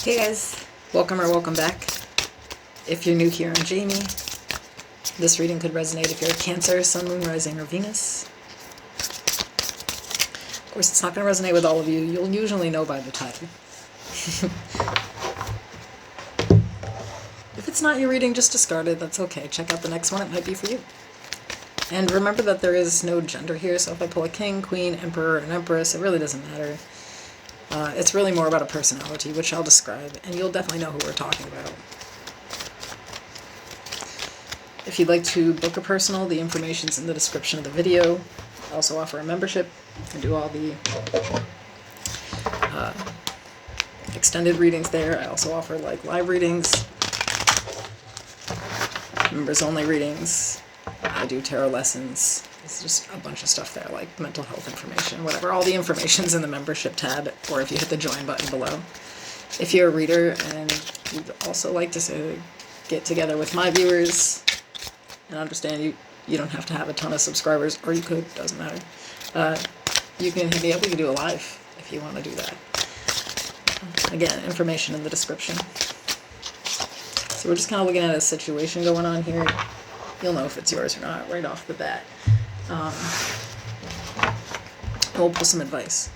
Hey guys, welcome or welcome back. If you're new here, I'm Jamie. This reading could resonate if you're a Cancer, Sun, Moon, Rising, or Venus. Of course, it's not going to resonate with all of you. You'll usually know by the title. If it's not your reading, just discard it. That's okay. Check out the next one. It might be for you. And remember that there is no gender here, so if I pull a king, queen, emperor, and empress, it really doesn't matter. It's really more about a personality, which I'll describe, and you'll definitely know who we're talking about. If you'd like to book a personal, the information's in the description of the video. I also offer a membership and do all the extended readings there. I also offer like live readings, members-only readings. I do tarot lessons. It's just a bunch of stuff there, like mental health information, whatever. All the information's in the membership tab, or if you hit the join button below. If you're a reader and you'd also like to get together with my viewers and understand you don't have to have a ton of subscribers, or you could, doesn't matter. You can hit me up, we can do a live if you want to do that. Again, information in the description. So we're just kind of looking at a situation going on here. You'll know if it's yours or not right off the bat. We'll pull some advice.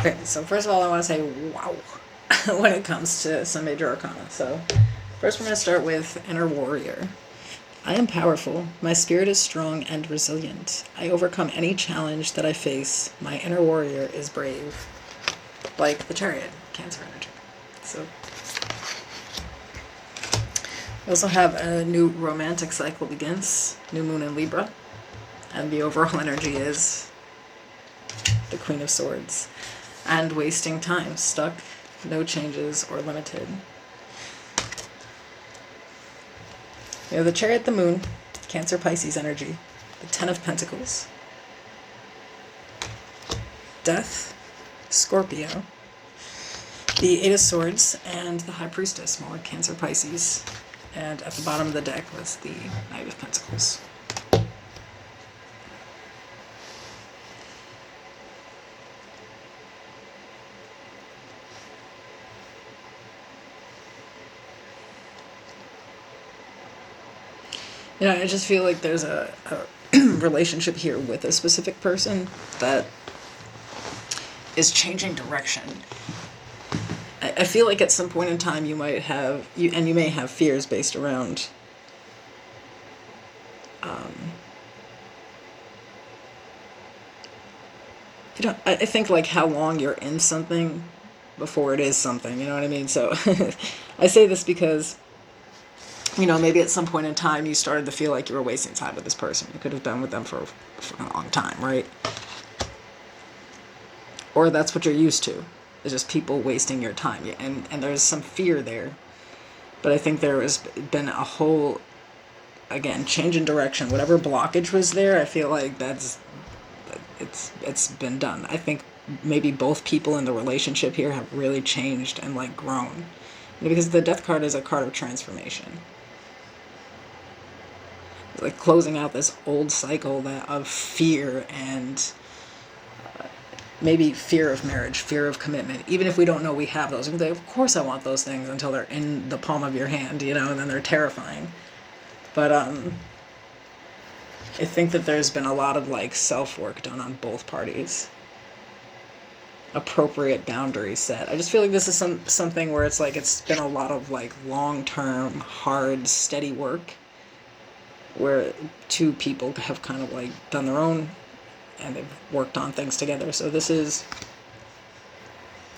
Okay, so first of all, I want to say wow when it comes to some major arcana. So first we're going to start with Inner Warrior. I am powerful. My spirit is strong and resilient. I overcome any challenge that I face. My inner warrior is brave. Like the Chariot, Cancer energy. So we also have a new romantic cycle begins. New moon in Libra. And the overall energy is the Queen of Swords. And wasting time, stuck, no changes, or limited. We have the Chariot, the Moon, Cancer, Pisces energy, the Ten of Pentacles, Death, Scorpio, the Eight of Swords, and the High Priestess, more Cancer, Pisces. And at the bottom of the deck was the Knight of Pentacles. You know, I just feel like there's a relationship here with a specific person that is changing direction. I feel like at some point in time you might have, you may have fears based around I think like how long you're in something before it is something, you know what I mean? So I say this because, you know, maybe at some point in time you started to feel like you were wasting time with this person. You could have been with them for a long time, right? Or that's what you're used to. It's just people wasting your time. And there's some fear there. But I think there has been a whole, again, change in direction. Whatever blockage was there, I feel like it's been done. I think maybe both people in the relationship here have really changed and like grown. Because the Death card is a card of transformation. Like closing out this old cycle of fear and maybe fear of marriage, fear of commitment. Even if we don't know we have those, of course I want those things until they're in the palm of your hand, you know, and then they're terrifying. But I think that there's been a lot of like self-work done on both parties. Appropriate boundaries set. I just feel like this is something where it's like it's been a lot of like long-term, hard, steady work. where two people have kind of like done their own and they've worked on things together. So this is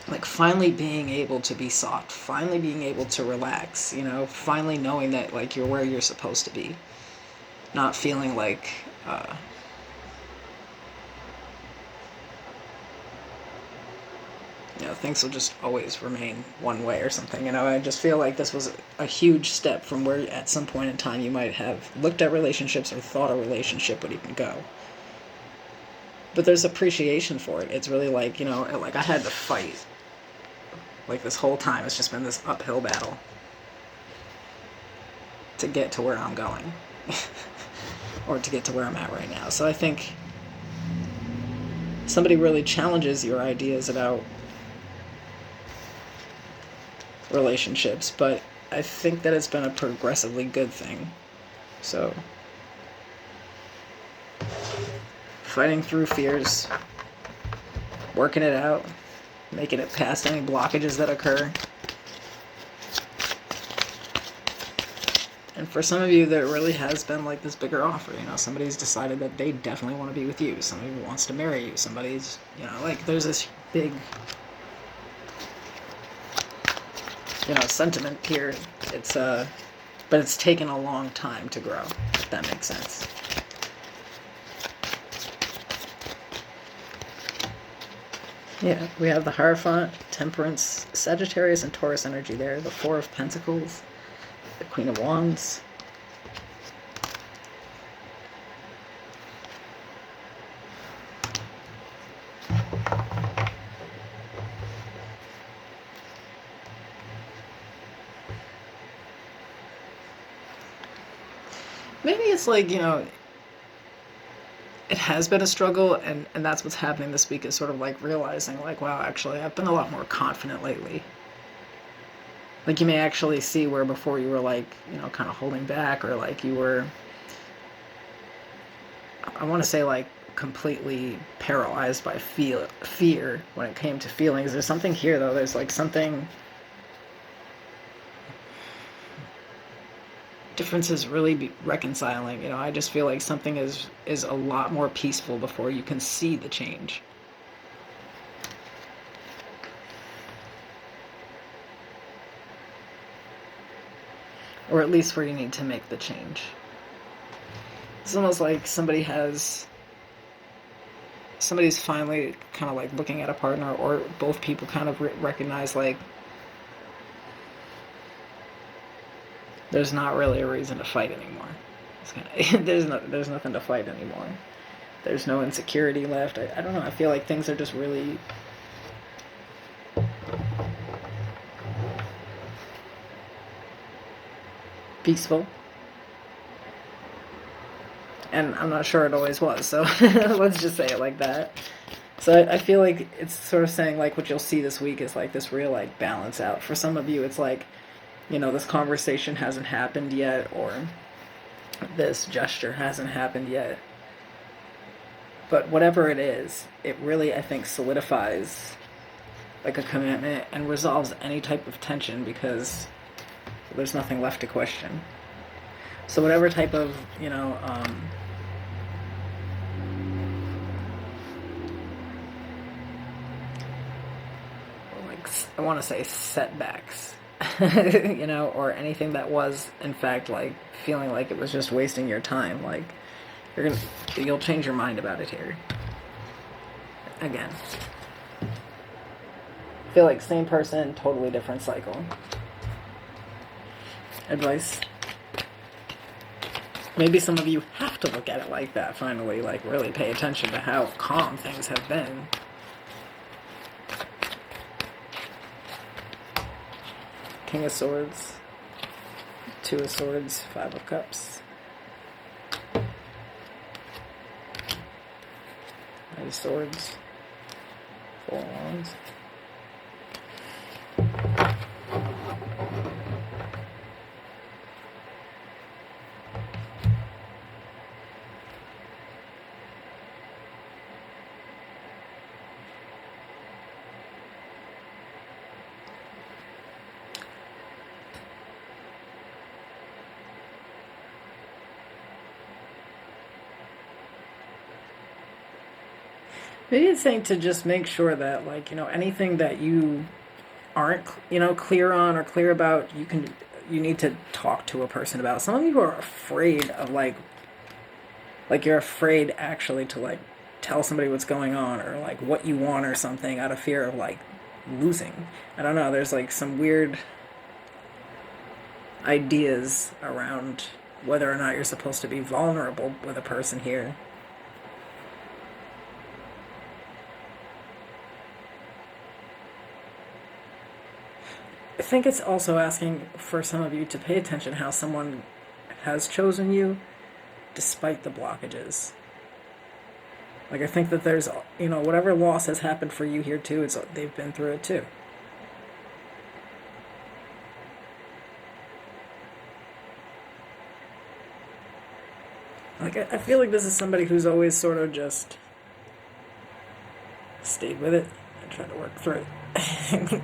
like finally being able to be soft, finally being able to relax, you know, finally knowing that like you're where you're supposed to be, not feeling like you know, things will just always remain one way or something. You know, I just feel like this was a huge step from where at some point in time you might have looked at relationships or thought a relationship would even go. But there's appreciation for it. It's really like, you know, like I had to fight. Like this whole time it's just been this uphill battle to get to where I'm going. Or to get to where I'm at right now. So I think somebody really challenges your ideas about relationships, but I think that it's been a progressively good thing. So fighting through fears, working it out, making it past any blockages that occur. And for some of you, there really has been like this bigger offer. You know, somebody's decided that they definitely want to be with you. Somebody wants to marry you. Somebody's, you know, like there's this big, you know, sentiment here. It's but it's taken a long time to grow, if that makes sense. Yeah, we have the Hierophant, Temperance, Sagittarius, and Taurus energy there. The Four of Pentacles, the Queen of Wands. Maybe it's like, you know, it has been a struggle, and that's what's happening this week is sort of like realizing, like, wow, actually, I've been a lot more confident lately. Like, you may actually see where before you were, like, you know, kind of holding back, or, like, you were, I want to say, like, completely paralyzed by fear when it came to feelings. There's something here, though. There's, like, something... differences really be reconciling. You know, I just feel like something is a lot more peaceful before you can see the change. Or at least where you need to make the change. It's almost like somebody's finally kind of like looking at a partner, or both people kind of recognize like there's not really a reason to fight anymore. There's nothing to fight anymore. There's no insecurity left. I don't know. I feel like things are just really peaceful. And I'm not sure it always was, so let's just say it like that. So I feel like it's sort of saying like what you'll see this week is like this real like balance out. For some of you, it's like, you know, this conversation hasn't happened yet, or this gesture hasn't happened yet. But whatever it is, it really, I think, solidifies like a commitment and resolves any type of tension, because there's nothing left to question. So whatever type of, you know, like, I want to say setbacks, you know, or anything that was, in fact, like, feeling like it was just wasting your time, like, you'll change your mind about it here. Again. I feel like same person, totally different cycle. Advice. Maybe some of you have to look at it like that, finally, like, really pay attention to how calm things have been. King of Swords, Two of Swords, Five of Cups, Knight of Swords, Four of Wands. Maybe it's saying to just make sure that, like, anything that you aren't, clear on or clear about, you need to talk to a person about. Some of you are afraid of, like you're afraid actually to, like, tell somebody what's going on or, like, what you want or something out of fear of, like, losing. I don't know, there's, like, some weird ideas around whether or not you're supposed to be vulnerable with a person here. I think it's also asking for some of you to pay attention how someone has chosen you despite the blockages. Like, I think that there's, whatever loss has happened for you here too, they've been through it too. Like, I feel like this is somebody who's always sort of just stayed with it and tried to work through it.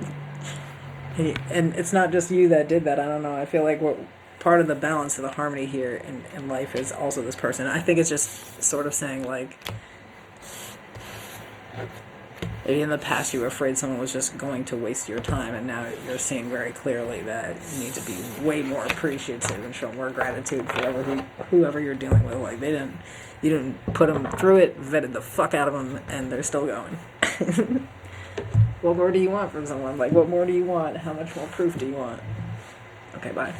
And it's not just you that did that. I don't know. I feel like what part of the balance of the harmony here in life is also this person. I think it's just sort of saying, like, maybe in the past you were afraid someone was just going to waste your time, and now you're seeing very clearly that you need to be way more appreciative and show more gratitude for whoever you're dealing with. Like, you didn't put them through it, vetted the fuck out of them, and they're still going. What more do you want from someone? Like, what more do you want? How much more proof do you want? Okay, bye.